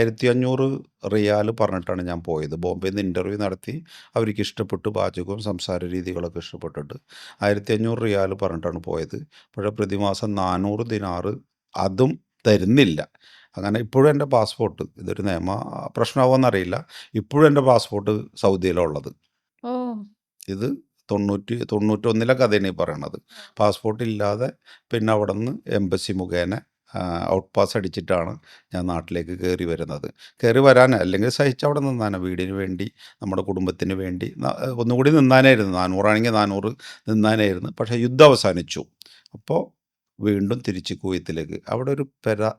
1500 റിയാൽ പറഞ്ഞിട്ടാണ് ഞാൻ പോയത്. ബോംബെയിൽ നിന്ന് ഇൻ്റർവ്യൂ നടത്തി. അവർക്ക് ഇഷ്ടപ്പെട്ടു, പാചകവും സംസാര രീതികളൊക്കെ ഇഷ്ടപ്പെട്ടിട്ട് 1500 റിയാൽ പറഞ്ഞിട്ടാണ് പോയത്. പക്ഷേ പ്രതിമാസം 400 ദിനാറ് അതും തരുന്നില്ല. അങ്ങനെ ഇപ്പോഴും എൻ്റെ പാസ്പോർട്ട്, ഇതൊരു നിയമ പ്രശ്നമാവുമെന്നറിയില്ല, ഇപ്പോഴും എൻ്റെ പാസ്പോർട്ട് സൗദിയിലാണ് ഉള്ളത്. ഓ. ഇത് 91 കഥയാണ് ഈ പറയണത്. പാസ്പോർട്ട് ഇല്ലാതെ പിന്നെ അവിടെ നിന്ന് എംബസി മുഖേന ഔട്ട് പാസ് അടിച്ചിട്ടാണ് ഞാൻ നാട്ടിലേക്ക് കയറി വരുന്നത്. കയറി വരാൻ അല്ലെങ്കിൽ സഹിച്ച് അവിടെ നിന്നാണ് വീടിന് വേണ്ടി, നമ്മുടെ കുടുംബത്തിന് വേണ്ടി ഒന്നുകൂടി നിന്നാനായിരുന്നു. 400 ആണെങ്കിൽ 400 നിന്നാനായിരുന്നു. പക്ഷേ യുദ്ധം അവസാനിച്ചു. അപ്പോൾ വീണ്ടും തിരിച്ച് കുവൈത്തിലേക്ക്. അവിടെ ഒരു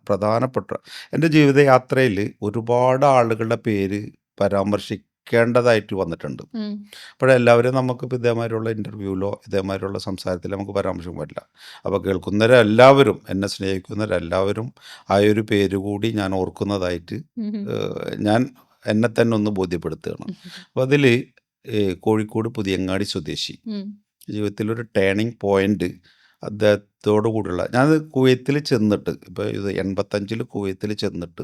പ്രധാനപ്പെട്ട എൻ്റെ ജീവിതയാത്രയിൽ ഒരുപാട് ആളുകളുടെ പേര് പരാമർശിക്കേണ്ടതായിട്ട് വന്നിട്ടുണ്ട്. അപ്പോഴെല്ലാവരും നമുക്കിപ്പോൾ ഇതേമാതിരിയുള്ള ഇൻ്റർവ്യൂവിലോ ഇതേമാതിരിയുള്ള സംസാരത്തിൽ നമുക്ക് പരാമർശം പറ്റില്ല. അപ്പോൾ കേൾക്കുന്നവരെല്ലാവരും, എന്നെ സ്നേഹിക്കുന്നവരെല്ലാവരും ആ ഒരു പേര് കൂടി ഞാൻ ഓർക്കുന്നതായിട്ട് ഞാൻ എന്നെ തന്നെ ഒന്ന് ബോധ്യപ്പെടുത്തുകയാണ്. അപ്പോൾ അതിൽ കോഴിക്കോട് പുതിയങ്ങാടി സ്വദേശി, ജീവിതത്തിലൊരു ടേണിംഗ് പോയിൻ്റ് അദ്ദേഹത്തോടു കൂടിയുള്ള, ഞാൻ കുവൈത്തിൽ ചെന്നിട്ട്, ഇപ്പോൾ ഇത് 85 കുവൈത്തിൽ ചെന്നിട്ട്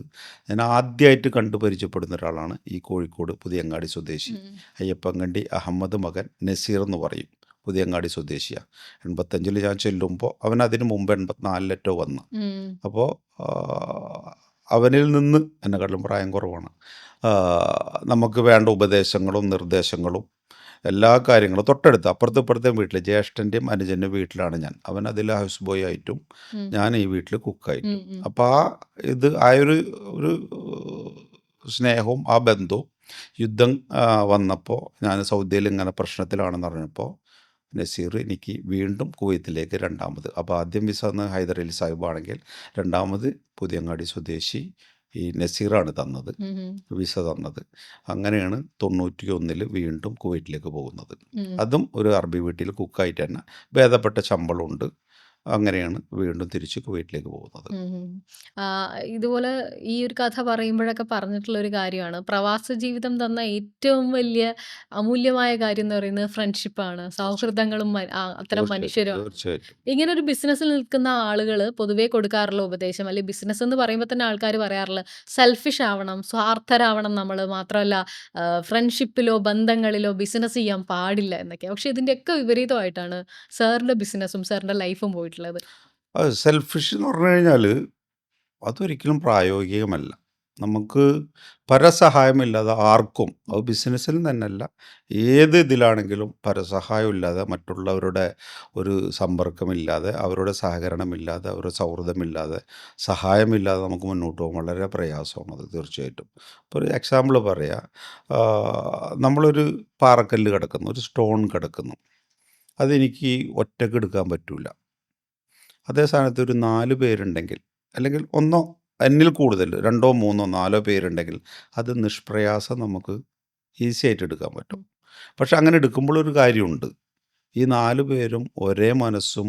ഞാൻ ആദ്യമായിട്ട് കണ്ടു പരിചയപ്പെടുന്ന ഒരാളാണ് ഈ കോഴിക്കോട് പുതിയങ്ങാടി സ്വദേശി അയ്യപ്പൻകണ്ടി അഹമ്മദ് മകൻ നസീർ എന്ന് പറയും. പുതിയങ്ങാടി സ്വദേശിയാണ്. 85 ഞാൻ ചെല്ലുമ്പോൾ അവൻ അതിന് മുമ്പ് 84 വന്ന്. അപ്പോൾ അവനിൽ നിന്ന് എന്നെക്കാട്ടിലും പ്രായം കുറവാണ്. നമുക്ക് വേണ്ട ഉപദേശങ്ങളും നിർദ്ദേശങ്ങളും എല്ലാ കാര്യങ്ങളും തൊട്ടടുത്ത് അപ്പുറത്തെ ഇപ്പുറത്തെ വീട്ടിൽ ജ്യേഷ്ഠൻ്റെയും അനുജൻ്റെയും വീട്ടിലാണ് ഞാൻ. അവൻ അതിൽ ഹൗസ് ബോയ് ആയിട്ടും ഞാൻ ഈ വീട്ടിൽ കുക്കായിട്ടും. അപ്പോൾ ആ ഒരു സ്നേഹവും ആ ബന്ധവും യുദ്ധം വന്നപ്പോൾ ഞാൻ സൗദിയിൽ ഇങ്ങനെ പ്രശ്നത്തിലാണെന്ന് പറഞ്ഞപ്പോൾ നസീർ എനിക്ക് വീണ്ടും കുവൈത്തിലേക്ക് രണ്ടാമത്, അപ്പോൾ ആദ്യം വിസ എന്ന് ഹൈദർ അലി സാഹിബാണെങ്കിൽ രണ്ടാമത് പുതിയങ്ങാടി സ്വദേശി ഈ നസീറാണ് തന്നത്, വിസ തന്നത്. അങ്ങനെയാണ് 91 വീണ്ടും കുവൈറ്റിലേക്ക് പോകുന്നത്. അതും ഒരു അറബി വീട്ടിൽ കുക്കായിട്ട് തന്നെ, ഭേദപ്പെട്ട ശമ്പളമുണ്ട്. അങ്ങനെയാണ് വീണ്ടും തിരിച്ച് കുവൈറ്റിലേക്ക് പോകുന്നത്. ഇതുപോലെ ഈ ഒരു കഥ പറയുമ്പോഴൊക്കെ പറഞ്ഞിട്ടുള്ള ഒരു കാര്യമാണ്, പ്രവാസ ജീവിതം തന്ന ഏറ്റവും വലിയ അമൂല്യമായ കാര്യം എന്ന് പറയുന്നത് ഫ്രണ്ട്ഷിപ്പാണ്, സൗഹൃദങ്ങളും അത്തരം തീർച്ചയായിട്ടും, മനുഷ്യരുമാണ്. തീർച്ചയായിട്ടും. ഇങ്ങനെ ഒരു ബിസിനസ്സിൽ നിൽക്കുന്ന ആളുകൾ പൊതുവേ കൊടുക്കാറുള്ള ഉപദേശം, അല്ലെങ്കിൽ ബിസിനസ് എന്ന് പറയുമ്പോൾ തന്നെ ആൾക്കാർ പറയാറുള്ള സെൽഫിഷ് ആവണം, സ്വാർത്ഥരാവണം നമ്മൾ, മാത്രമല്ല ഫ്രണ്ട്ഷിപ്പിലോ ബന്ധങ്ങളിലോ ബിസിനസ് ചെയ്യാൻ പാടില്ല എന്നൊക്കെ. പക്ഷെ ഇതിൻ്റെയൊക്കെ വിപരീതമായിട്ടാണ് സാറിൻ്റെ ബിസിനസ്സും സാറിൻ്റെ ലൈഫും പോയിട്ടുള്ളത്. അത് സെൽഫിഷ് എന്ന് പറഞ്ഞു കഴിഞ്ഞാൽ അതൊരിക്കലും പ്രായോഗികമല്ല. നമുക്ക് പരസഹായമില്ലാതെ ആർക്കും, അത് ബിസിനസ്സിൽ തന്നെയല്ല, ഏത് ഇതിലാണെങ്കിലും പരസഹായമില്ലാതെ, മറ്റുള്ളവരുടെ ഒരു സമ്പർക്കമില്ലാതെ, അവരുടെ സഹകരണമില്ലാതെ, അവരുടെ സൗഹൃദമില്ലാതെ, സഹായമില്ലാതെ നമുക്ക് മുന്നോട്ട് പോകാൻ വളരെ പ്രയാസമാണത് തീർച്ചയായിട്ടും. ഇപ്പോൾ ഒരു എക്സാമ്പിൾ പറയാം. നമ്മളൊരു പാറക്കല്ല് കിടക്കുന്നു, ഒരു സ്റ്റോൺ കിടക്കുന്നു, അതെനിക്ക് ഒറ്റയ്ക്ക് എടുക്കാൻ പറ്റില്ല. അതേ സ്ഥാനത്ത് ഒരു 4 പേരുണ്ടെങ്കിൽ, അല്ലെങ്കിൽ ഒന്നോ എന്നിൽ കൂടുതൽ 2 3 4 പേരുണ്ടെങ്കിൽ അത് നിഷ്പ്രയാസം നമുക്ക് ഈസി ആയിട്ട് എടുക്കാൻ പറ്റും. പക്ഷെ അങ്ങനെ എടുക്കുമ്പോൾ ഒരു കാര്യമുണ്ട്, ഈ 4 പേരും ഒരേ മനസ്സും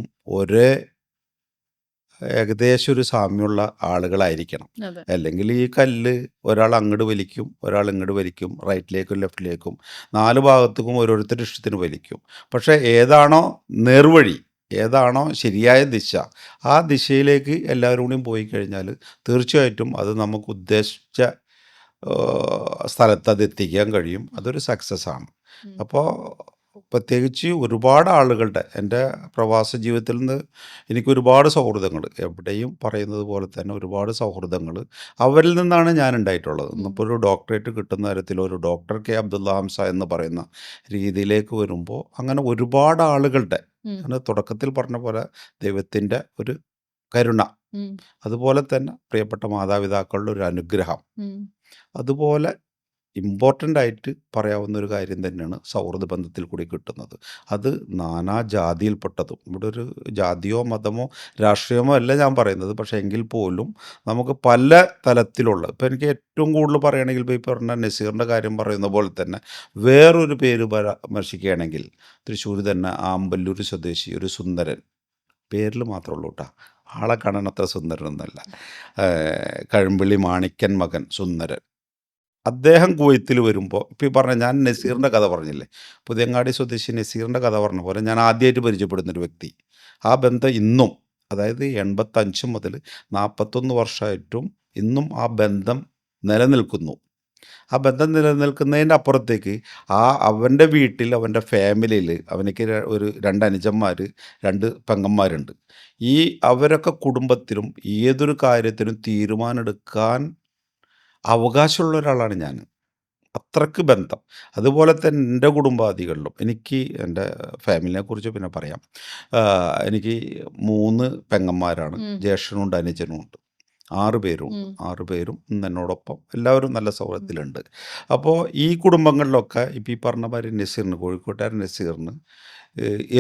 ഏകദേശം ഒരു സാമ്യമുള്ള ആളുകളായിരിക്കണം. അല്ലെങ്കിൽ ഈ കല്ല് ഒരാൾ അങ്ങോട്ട് വലിക്കും, ഒരാൾ ഇങ്ങോട്ട് വലിക്കും, റൈറ്റിലേക്കും ലെഫ്റ്റിലേക്കും, 4 ഭാഗത്തേക്കും ഓരോരുത്തരുടെ ഇഷ്ടത്തിന് വലിക്കും. പക്ഷേ ഏതാണോ നേർവഴി, ഏതാണോ ശരിയായ ദിശ, ആ ദിശയിലേക്ക് എല്ലാവരും കൂടിയും പോയി കഴിഞ്ഞാൽ തീർച്ചയായിട്ടും അത് നമുക്ക് ഉദ്ദേശിച്ച സ്ഥലത്ത് അത് എത്തിക്കാൻ കഴിയും. അതൊരു സക്സസ് ആണ്. അപ്പോൾ പ്രത്യേകിച്ച് ഒരുപാട് ആളുകളുടെ, എൻ്റെ പ്രവാസ ജീവിതത്തിൽ നിന്ന് എനിക്ക് ഒരുപാട് സൗഹൃദങ്ങൾ, എവിടെയും പറയുന്നത് പോലെ തന്നെ ഒരുപാട് സൗഹൃദങ്ങൾ അവരിൽ നിന്നാണ് ഞാൻ ഉണ്ടായിട്ടുള്ളത്. ഇന്നിപ്പോൾ ഒരു ഡോക്ടറേറ്റ് കിട്ടുന്ന തരത്തിൽ ഒരു ഡോക്ടർ കെ അബ്ദുള്ള ഹംസ എന്ന് പറയുന്ന രീതിയിലേക്ക് വരുമ്പോൾ അങ്ങനെ ഒരുപാട് ആളുകളുടെ, ഞാൻ തുടക്കത്തിൽ പറഞ്ഞ പോലെ ദൈവത്തിൻ്റെ ഒരു കരുണ, അതുപോലെ തന്നെ പ്രിയപ്പെട്ട മാതാപിതാക്കളുടെ ഒരു അനുഗ്രഹം, അതുപോലെ ഇമ്പോർട്ടൻ്റ് ആയിട്ട് പറയാവുന്ന ഒരു കാര്യം തന്നെയാണ് സൗഹൃദ ബന്ധത്തിൽ കൂടി കിട്ടുന്നത്. അത് നാനാ ജാതിയിൽപ്പെട്ടതും, ഇവിടെ ഒരു ജാതിയോ മതമോ രാഷ്ട്രീയമോ അല്ല ഞാൻ പറയുന്നത്, പക്ഷേ എങ്കിൽ പോലും നമുക്ക് പല തലത്തിലുള്ള, ഇപ്പോൾ എനിക്ക് ഏറ്റവും കൂടുതൽ പറയുകയാണെങ്കിൽ ഇപ്പോൾ ഈ പറഞ്ഞ നസീറിൻ്റെ കാര്യം പറയുന്ന പോലെ തന്നെ വേറൊരു പേര് പരാമർശിക്കുകയാണെങ്കിൽ തൃശ്ശൂർ തന്നെ ആമ്പല്ലൂർ സ്വദേശി ഒരു സുന്ദരൻ, പേരിൽ മാത്രമേ ഉള്ളൂ കേട്ടോ, ആളെ കാണാൻ അത്ര സുന്ദരനൊന്നുമല്ല, കഴമ്പള്ളി മാണിക്കൻ മകൻ സുന്ദരൻ, അദ്ദേഹം കുവൈത്തിൽ വരുമ്പോൾ, ഇപ്പോൾ ഈ പറഞ്ഞ ഞാൻ നസീറിൻ്റെ കഥ പറഞ്ഞില്ലേ, പുതിയങ്ങാടി സ്വദേശി നസീറിൻ്റെ കഥ പറഞ്ഞ പോലെ ഞാൻ ആദ്യമായിട്ട് പരിചയപ്പെടുന്നൊരു വ്യക്തി, ആ ബന്ധം ഇന്നും, അതായത് 85 മുതൽ 41 വർഷമായിട്ടും ഇന്നും ആ ബന്ധം നിലനിൽക്കുന്നു. ആ ബന്ധം നിലനിൽക്കുന്നതിൻ്റെ അപ്പുറത്തേക്ക് അവൻ്റെ വീട്ടിൽ അവൻ്റെ ഫാമിലിയിൽ അവനിക്ക് ഒരു 2 അനുജന്മാർ 2 പെങ്ങന്മാരുണ്ട്. അവരൊക്കെ കുടുംബത്തിലും ഏതൊരു കാര്യത്തിനും തീരുമാനമെടുക്കാൻ അവകാശമുള്ള ഒരാളാണ് ഞാൻ. അത്രയ്ക്ക് ബന്ധം. അതുപോലെ തന്നെ എൻ്റെ കുടുംബാദികളിലും എനിക്ക് എൻ്റെ ഫാമിലിനെക്കുറിച്ച് പിന്നെ പറയാം. എനിക്ക് 3 പെങ്ങന്മാരാണ്. ഉം. ജ്യേഷ്ഠനുണ്ട്, അനുജനുമുണ്ട്. 6 പേരുണ്ട്. ഉം. 6 പേരും ഇന്ന് എന്നോടൊപ്പം എല്ലാവരും നല്ല സൗഹൃദത്തിലുണ്ട്. അപ്പോൾ ഈ കുടുംബങ്ങളിലൊക്കെ ഇപ്പം ഈ പറഞ്ഞ മാതിരി നസീറിന്, കോഴിക്കോട്ടുകാരൻ നസീറിന്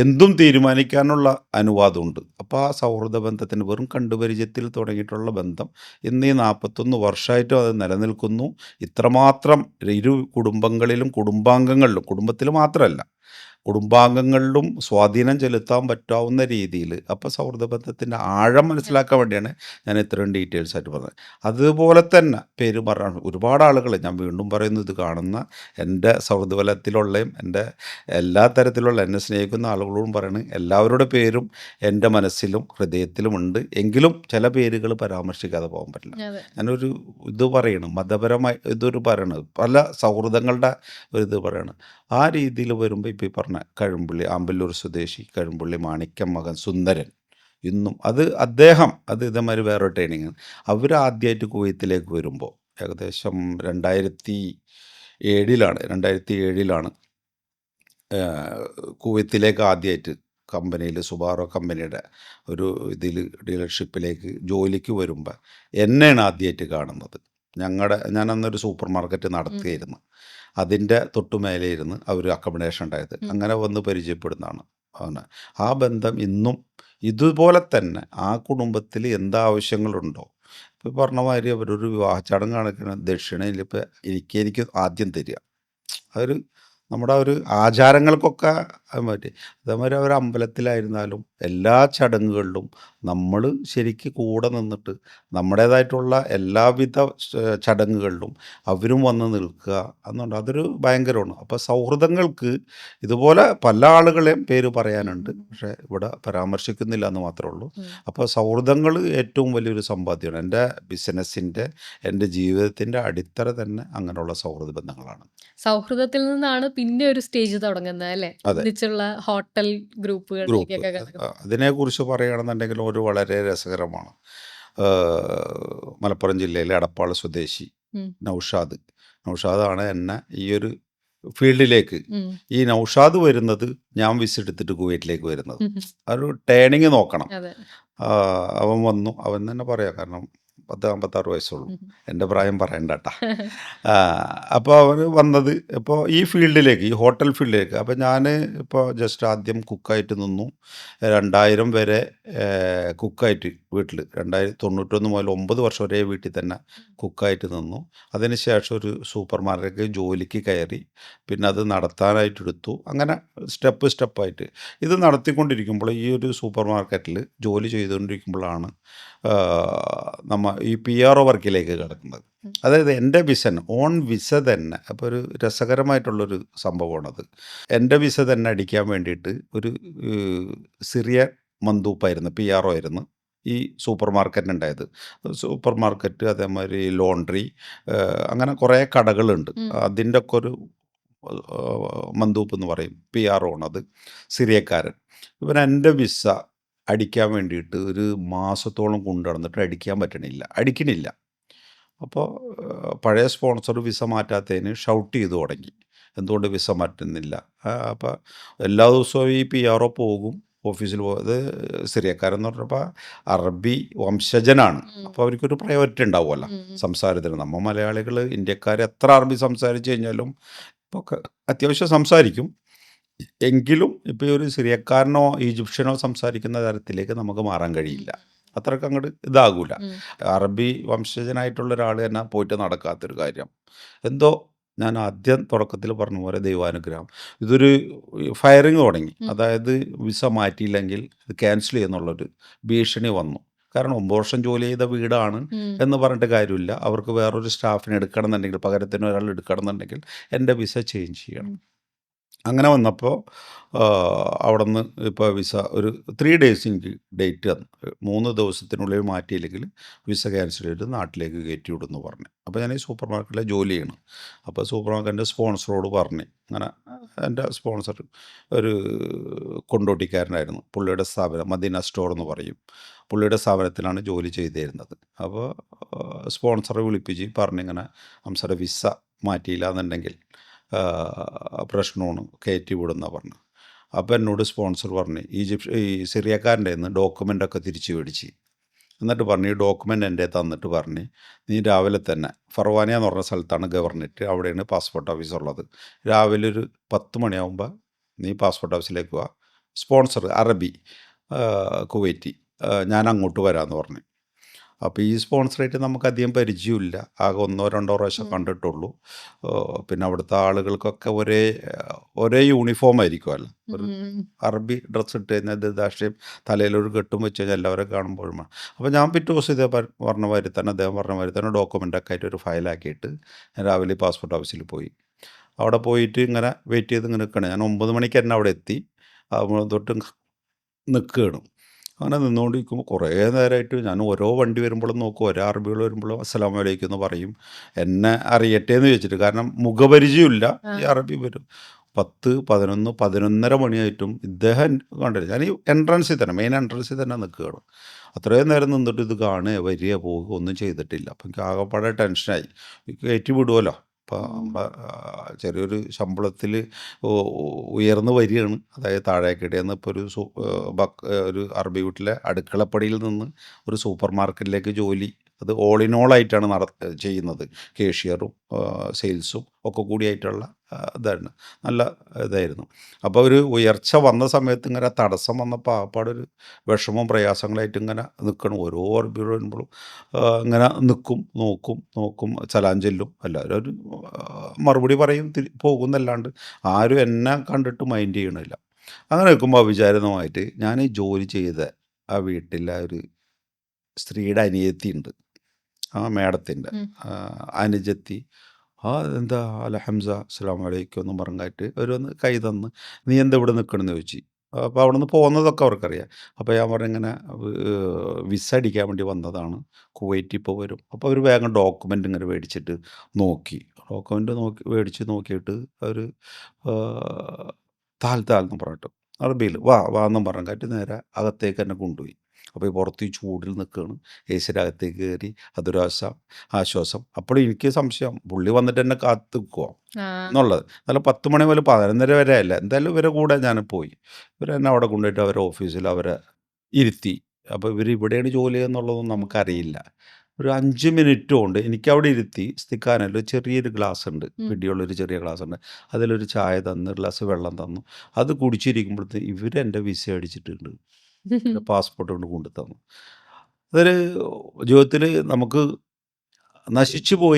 എന്തും തീരുമാനിക്കാനുള്ള അനുവാദമുണ്ട്. അപ്പോൾ ആ സൗഹൃദ ബന്ധത്തിന് വെറും കണ്ടുപരിചയത്തിൽ തുടങ്ങിയിട്ടുള്ള ബന്ധം ഇന്ന് ഈ 41 വർഷമായിട്ടും അത് നിലനിൽക്കുന്നു. ഇത്രമാത്രം ഇരു കുടുംബങ്ങളിലും കുടുംബാംഗങ്ങളിലും, കുടുംബത്തിൽ മാത്രമല്ല, കുടുംബാംഗങ്ങളിലും സ്വാധീനം ചെലുത്താൻ പറ്റാവുന്ന രീതിയിൽ. അപ്പോൾ സൗഹൃദ ബന്ധത്തിൻ്റെ ആഴം മനസ്സിലാക്കാൻ വേണ്ടിയാണ് ഞാൻ ഇത്രയും ഡീറ്റെയിൽസ് ആയിട്ട് പറഞ്ഞത്. അതുപോലെ തന്നെ പേര് പറഞ്ഞ ഒരുപാട് ആളുകൾ, ഞാൻ വീണ്ടും പറയുന്നു, ഇത് കാണുന്ന എൻ്റെ സൗഹൃദ വലയത്തിലുള്ളയും എൻ്റെ എല്ലാ തരത്തിലുള്ള എന്നെ സ്നേഹിക്കുന്ന ആളുകളോടും പറയണത്, എല്ലാവരുടെ പേരും എൻ്റെ മനസ്സിലും ഹൃദയത്തിലും ഉണ്ട്. എങ്കിലും ചില പേരുകൾ പരാമർശിക്കാതെ പോകാൻ പറ്റില്ല. അതെ. ഞാനൊരു ഇത് പറയണം, മതപരമായി ഇതൊരു പറയണത് പല സൗഹൃദങ്ങളുടെ ഒരു ഇത് പറയണം. ആ രീതിയിൽ വരുമ്പോൾ ഇപ്പോൾ ഈ പറഞ്ഞ കഴുമ്പള്ളി, ആമ്പല്ലൂർ സ്വദേശി കഴുമ്പള്ളി മാണിക്യം മകൻ സുന്ദരൻ, ഇന്നും അദ്ദേഹം ഇതേമാതിരി വേറെ ട്രെയിനിങ്. അവർ ആദ്യമായിട്ട് കുവൈത്തിലേക്ക് വരുമ്പോൾ ഏകദേശം 2007 കുവൈത്തിലേക്ക് ആദ്യമായിട്ട് കമ്പനിയിൽ, സുബാറോ കമ്പനിയുടെ ഒരു ഡീലർഷിപ്പിലേക്ക് ജോലിക്ക് വരുമ്പോൾ എന്നെയാണ് ആദ്യമായിട്ട് കാണുന്നത്. ഞാനന്നൊരു സൂപ്പർ മാർക്കറ്റ് നടത്തുകയായിരുന്നു. അതിൻ്റെ തൊട്ടുമേലെ ഇരുന്ന് അവർ അക്കോമഡേഷൻ ഉണ്ടായത്. അങ്ങനെ വന്ന് പരിചയപ്പെടുന്നതാണ് അവനെ. ആ ബന്ധം ഇന്നും ഇതുപോലെ തന്നെ ആ കുടുംബത്തിൽ എന്താവശ്യങ്ങളുണ്ടോ, ഇപ്പോൾ പറഞ്ഞ മാതിരി അവരൊരു വിവാഹ ചടങ്ങ് കണക്കിന് ദക്ഷിണയിൽ ഇപ്പോൾ എനിക്ക് ആദ്യം തരിക. അതൊരു നമ്മുടെ ഒരു ആചാരങ്ങൾക്കൊക്കെ അത് മാറ്റി. അതേമാതിരി അവർ അമ്പലത്തിലായിരുന്നാലും എല്ലാ ചടങ്ങുകളിലും നമ്മൾ ശരിക്ക് കൂടെ നിന്നിട്ട് നമ്മുടേതായിട്ടുള്ള എല്ലാവിധ ചടങ്ങുകളിലും അവരും വന്ന് നിൽക്കുക എന്നുണ്ട്. അതൊരു ഭയങ്കരമാണ്. അപ്പോൾ സൗഹൃദങ്ങൾക്ക് ഇതുപോലെ പല ആളുകളെയും പേര് പറയാനുണ്ട്, പക്ഷേ ഇവിടെ പരാമർശിക്കുന്നില്ല എന്ന് മാത്രമേ ഉള്ളൂ. അപ്പോൾ സൗഹൃദങ്ങൾ ഏറ്റവും വലിയൊരു സമ്പാദ്യമാണ്. എൻ്റെ ബിസിനസ്സിൻ്റെ, എൻ്റെ ജീവിതത്തിൻ്റെ അടിത്തറ തന്നെ അങ്ങനെയുള്ള സൗഹൃദ ബന്ധങ്ങളാണ്. സൗഹൃദത്തിൽ നിന്നാണ് പിന്നെ ഒരു സ്റ്റേജ് തുടങ്ങുന്നത് അല്ലേ? അതെ. ഒന്നിച്ചുള്ള ഹോട്ടൽ ഗ്രൂപ്പ് ഗ്രൂപ്പുകളിലേക്കൊക്കെ കടക്കുന്നത്. അതിനെക്കുറിച്ച് പറയുകയാണെന്നുണ്ടെങ്കിൽ ഒരു വളരെ രസകരമാണ്. മലപ്പുറം ജില്ലയിലെ എടപ്പാൾ സ്വദേശി ഉം. നൗഷാദാണ് എന്നെ ഈ ഒരു ഫീൽഡിലേക്ക്, ഉം. ഈ നൗഷാദ് വരുന്നത് ഞാൻ വിസ എടുത്തിട്ട് കുവൈറ്റിലേക്ക് വരുന്നത്. ഉം. ഒരു ടേണിങ് നോക്കണം. അതെ. അവൻ വന്നു, അവൻ തന്നെ പറയാം, കാരണം 56 വയസ്സുള്ളൂ, ഉം. എൻ്റെ പ്രായം പറയണ്ട കേട്ടാ. അപ്പോൾ അവർ വന്നത് ഇപ്പോൾ ഈ ഫീൽഡിലേക്ക്, ഈ ഹോട്ടൽ ഫീൽഡിലേക്ക്. അപ്പോൾ ഞാൻ ഇപ്പോൾ ജസ്റ്റ് ആദ്യം കുക്കായിട്ട് നിന്നു. 2000 വരെ കുക്കായിട്ട് വീട്ടിൽ, 1991 മുതൽ 9 വർഷം വരെ വീട്ടിൽ തന്നെ കുക്കായിട്ട് നിന്നു. അതിനുശേഷം ഒരു സൂപ്പർ മാർക്കറ്റിൽ ജോലിക്ക് കയറി, പിന്നെ അത് നടത്താനായിട്ടെടുത്തു. അങ്ങനെ സ്റ്റെപ്പായിട്ട് ഇത് നടത്തിക്കൊണ്ടിരിക്കുമ്പോൾ ഈ ഒരു സൂപ്പർ മാർക്കറ്റിൽ ജോലി ചെയ്തുകൊണ്ടിരിക്കുമ്പോഴാണ് ഈ PRO വർക്കിലേക്ക് കിടക്കുന്നത്. അതായത് എൻ്റെ ഓൺ വിസ തന്നെ. അപ്പോൾ ഒരു രസകരമായിട്ടുള്ളൊരു സംഭവമാണത്. എൻ്റെ വിസ തന്നെ അടിക്കാൻ വേണ്ടിയിട്ട് ഒരു സിറിയൻ മന്തൂപ്പായിരുന്നു, PRO ആയിരുന്നു ഈ സൂപ്പർ മാർക്കറ്റിനുണ്ടായത്. സൂപ്പർ മാർക്കറ്റ്, അതേമാതിരി ലോണ്ട്രി, അങ്ങനെ കുറേ കടകളുണ്ട്. അതിൻ്റെ ഒക്കെ ഒരു മന്തൂപ്പ് എന്ന് പറയും, PRO ആണത്, സിറിയക്കാരൻ. ഇവൻ എൻ്റെ വിസ അടിക്കാൻ വേണ്ടിയിട്ട് ഒരു മാസത്തോളം കൊണ്ടു നടന്നിട്ട് അടിക്കണില്ല. അപ്പോൾ പഴയ സ്പോൺസർ വിസ മാറ്റാത്തതിന് ഷൗട്ട് ചെയ്തു തുടങ്ങി, എന്തുകൊണ്ട് വിസ മാറ്റുന്നില്ല. അപ്പോൾ എല്ലാ ദിവസവും ഈ PRO പോകും, ഓഫീസിൽ പോകും. അത് സിറിയക്കാരെന്ന് പറഞ്ഞപ്പോൾ അറബി വംശജനാണ്. അപ്പോൾ അവർക്കൊരു പ്രയോറിറ്റി ഉണ്ടാവുമല്ലോ സംസാരത്തിന്. നമ്മൾ മലയാളികൾ, ഇന്ത്യക്കാർ എത്ര അറബി സംസാരിച്ച് കഴിഞ്ഞാലും ഇപ്പോൾ അത്യാവശ്യം സംസാരിക്കും. എങ്കിലും ഇപ്പോൾ ഈ ഒരു സിറിയക്കാരനോ ഈജിപ്ഷ്യനോ സംസാരിക്കുന്ന തരത്തിലേക്ക് നമുക്ക് മാറാൻ കഴിയില്ല. അത്രയ്ക്ക് അങ്ങോട്ട് ഇതാകൂല. അറബി വംശജനായിട്ടുള്ള ഒരാൾ തന്നെ പോയിട്ട് നടക്കാത്തൊരു കാര്യം. എന്തോ ഞാൻ ആദ്യം തുടക്കത്തിൽ പറഞ്ഞ പോലെ ദൈവാനുഗ്രഹം. ഇതൊരു ഫയറിങ് തുടങ്ങി. അതായത് വിസ മാറ്റിയില്ലെങ്കിൽ ഇത് ക്യാൻസൽ ചെയ്യുന്നുള്ളൊരു ഭീഷണി വന്നു. കാരണം 9 വർഷം ജോലി ചെയ്ത വീടാണ് എന്ന് പറഞ്ഞിട്ട് കാര്യമില്ല. അവർക്ക് വേറൊരു സ്റ്റാഫിനെ എടുക്കണം എന്നുണ്ടെങ്കിൽ, പകരത്തിന് ഒരാൾ എടുക്കണം എന്നുണ്ടെങ്കിൽ എൻ്റെ വിസ ചേഞ്ച് ചെയ്യണം. അങ്ങനെ വന്നപ്പോൾ അവിടുന്ന് ഇപ്പോൾ വിസ ഒരു 3 ഡേയ്സ് എനിക്ക് ഡേറ്റ് തന്നു. 3 ദിവസത്തിനുള്ളിൽ മാറ്റിയില്ലെങ്കിൽ വിസ ക്യാൻസൽ ചെയ്ത് നാട്ടിലേക്ക് കയറ്റി വിടുമെന്ന് പറഞ്ഞു. അപ്പോൾ ഞാൻ ഈ സൂപ്പർ മാർക്കറ്റിലെ ജോലി ചെയ്യണം. അപ്പോൾ സൂപ്പർ മാർക്കറ്റിൻ്റെ സ്പോൺസറോട് പറഞ്ഞു. അങ്ങനെ എൻ്റെ സ്പോൺസർ ഒരു കൊണ്ടോട്ടിക്കാരനായിരുന്നു. പുള്ളിയുടെ സ്ഥാപനം മദീന സ്റ്റോർ എന്ന് പറയും. പുള്ളിയുടെ സ്ഥാപനത്തിലാണ് ജോലി ചെയ്തിരുന്നത്. അപ്പോൾ സ്പോൺസറെ വിളിപ്പിച്ച് പറഞ്ഞിങ്ങനെ ഹംസയുടെ വിസ മാറ്റിയില്ല എന്നുണ്ടെങ്കിൽ പ്രശ്നമാണ്, കയറ്റി വിടുന്ന പറഞ്ഞു. അപ്പോൾ എന്നോട് സ്പോൺസർ പറഞ്ഞു ഈ സിറിയക്കാരൻ്റെ നിന്ന് ഡോക്യുമെൻ്റൊക്കെ തിരിച്ചു മേടിച്ച്, എന്നിട്ട് പറഞ്ഞു ഈ ഡോക്യുമെൻ്റ് എൻ്റെ തന്നിട്ട് പറഞ്ഞ് നീ രാവിലെ തന്നെ ഫർവാനിയ എന്ന് പറഞ്ഞ സ്ഥലത്താണ് ഗവർണറേറ്റ്, അവിടെയാണ് പാസ്പോർട്ട് ഓഫീസ് ഉള്ളത്. രാവിലെ ഒരു 10 മണിയാകുമ്പോൾ നീ പാസ്പോർട്ട് ഓഫീസിലേക്ക് പോവാ. സ്പോൺസർ അറബി, കുവൈറ്റി, ഞാൻ അങ്ങോട്ട് വരാമെന്ന് പറഞ്ഞു. അപ്പോൾ ഈ സ്പോൺസറായിട്ട് നമുക്കധികം പരിചയമില്ല. ആകെ 1-2 പ്രാവശ്യം കണ്ടിട്ടുള്ളൂ. പിന്നെ അവിടുത്തെ ആളുകൾക്കൊക്കെ ഒരേ യൂണിഫോം ആയിരിക്കുമല്ലോ. ഒരു അറബി ഡ്രസ്സ് ഇട്ട് കഴിഞ്ഞാൽ ദാഷ്ട്രീയം തലയിലൊരു കെട്ടും വെച്ച് കഴിഞ്ഞാൽ എല്ലാവരും കാണുമ്പോഴും. അപ്പോൾ ഞാൻ പിറ്റേ ദിവസം ഇതേ പറഞ്ഞ മാതിരി തന്നെ അദ്ദേഹം പറഞ്ഞ മാതിരി തന്നെ ഡോക്യുമെൻ്റൊക്കെ ആയിട്ട് ഒരു ഫയലാക്കിയിട്ട് ഞാൻ രാവിലെ പാസ്പോർട്ട് ഓഫീസിൽ പോയി. അവിടെ പോയിട്ട് ഇങ്ങനെ വെയിറ്റ് ചെയ്ത് ഇങ്ങനെ നിൽക്കണം. ഞാൻ 9 മണിക്ക് തന്നെ അവിടെ എത്തി. തൊട്ട് നിൽക്കുകയാണ്. അങ്ങനെ നിന്നുകൊണ്ടിരിക്കുമ്പോൾ കുറേ നേരമായിട്ട് ഞാൻ ഓരോ വണ്ടി വരുമ്പോഴും നോക്കും, ഓരോ അറബികൾ വരുമ്പോഴും അസ്സലാമു അലൈക്കും എന്ന് പറയും, എന്നെ അറിയട്ടെ എന്ന് ചോദിച്ചിട്ട്. കാരണം മുഖപരിചയമില്ല. ഈ അറബി വരും 10, 11, 11:30 മണിയായിട്ടും ഇദ്ദേഹം കണ്ടില്ല. ഞാൻ ഈ എൻട്രൻസിൽ തന്നെ, മെയിൻ എൻട്രൻസിൽ തന്നെ നിൽക്കുകയാണ്. അത്രയും നേരം നിന്നിട്ട് ഇത് കാണുക വരിക പോവുക ഒന്നും ചെയ്തിട്ടില്ല. അപ്പം എനിക്ക് ആകെപ്പാടെ ടെൻഷനായി. കയറ്റി വിടുമല്ലോ. അപ്പോൾ നമ്മുടെ ചെറിയൊരു ശമ്പളത്തിൽ ഉയർന്നു വരികയാണ്. അതായത് താഴേക്കിടയിൽ ഇപ്പോൾ ഒരു അറബി വീട്ടിലെ അടുക്കളപ്പടിയിൽ നിന്ന് ഒരു സൂപ്പർ മാർക്കറ്റിലേക്ക് ജോലി, അത് ഓൾ ഇൻ ഓൾ ആയിട്ടാണ് ചെയ്യുന്നത്. കേഷ്യറും സെയിൽസും ഒക്കെ കൂടിയായിട്ടുള്ള ഇതാണ്. നല്ല ഇതായിരുന്നു. അപ്പോൾ ഒരു ഉയർച്ച വന്ന സമയത്ത് ഇങ്ങനെ തടസ്സം വന്നപ്പോൾ ആപ്പാടൊരു വിഷമവും പ്രയാസങ്ങളായിട്ട് ഇങ്ങനെ നിൽക്കണം. ഓരോ അറബികൾ വരുമ്പോഴും ഇങ്ങനെ നിൽക്കും, നോക്കും, സലാം ചെല്ലും, എല്ലാവരും ഒരു മറുപടി പറയും, പോകുന്നല്ലാണ്ട് ആരും എന്നെ കണ്ടിട്ട് മൈൻഡ് ചെയ്യണില്ല. അങ്ങനെ നിൽക്കുമ്പോൾ അവിചാരിതമായിട്ട് ഞാൻ ഈ ജോലി ചെയ്ത ആ വീട്ടിലെ ഒരു സ്ത്രീയുടെ അനിയത്തിയുണ്ട്, ആ മേഡത്തിൻ്റെ അനുജത്തി. എന്താ അല്ല ഹംസ അസ്സലാമു അലൈക്കും എന്ന് പറഞ്ഞിട്ട് ഒന്ന് കൈ തന്ന്, നീ എന്താ ഇവിടെ നിൽക്കണമെന്ന് ചോദിച്ചു. അപ്പോൾ അവിടെ നിന്ന് പോകുന്നതൊക്കെ അവർക്കറിയാം. അപ്പോൾ ഞാൻ പറഞ്ഞു ഇങ്ങനെ വിസ അടിക്കാൻ വേണ്ടി വന്നതാണ്, കുവൈറ്റ് ഇപ്പോൾ വരും. അപ്പോൾ അവർ വേഗം ഡോക്യുമെൻ്റ് ഇങ്ങനെ മേടിച്ചിട്ട് നോക്കി. ഡോക്യുമെൻ്റ് നോക്കിയിട്ട് അവർ താൽ എന്ന് പറഞ്ഞിട്ട് അറബിയിൽ വാ എന്നും പറഞ്ഞിട്ട് നേരെ അകത്തേക്ക് എന്നെ കൊണ്ടുപോയി. അപ്പോൾ ഈ പുറത്ത് ഈ ചൂടിൽ നിൽക്കുകയാണ്. എസിയുടെ അകത്തേക്ക് കയറി, അതൊരു ആശ്വാസം. അപ്പോൾ എനിക്ക് സംശയം പുള്ളി വന്നിട്ട് എന്നെ കാത്ത് നിൽക്കുമോ എന്നുള്ളത്. നല്ല 10 മണി മുതൽ 11:30 വരെ അല്ല, എന്തായാലും ഇവരെ കൂടെ ഞാൻ പോയി. ഇവരെന്നെ അവിടെ കൊണ്ടുപോയിട്ട് അവരെ ഓഫീസിൽ അവരെ ഇരുത്തി. അപ്പോൾ ഇവർ ഇവിടെയാണ് ജോലി എന്നുള്ളതൊന്നും നമുക്കറിയില്ല. ഒരു 5 മിനിറ്റ് കൊണ്ട് എനിക്കവിടെ ഇരുത്തി സ്ഥിക്കാനല്ല ചെറിയൊരു ഗ്ലാസ് ഉണ്ട്, പിടിയുള്ളൊരു ചെറിയ ഗ്ലാസ് ഉണ്ട്. അതിലൊരു ചായ തന്നു, ഒരു ഗ്ലാസ് വെള്ളം തന്നു. അത് കുടിച്ചിരിക്കുമ്പോഴത്തെ ഇവരെൻ്റെ വിസ അടിച്ചിട്ടുണ്ട്, എൻ്റെ പാസ്പോർട്ട് കൊണ്ട് കൊണ്ടു തന്നു. അതൊരു ജീവിതത്തിൽ നമുക്ക് നശിച്ചു പോയി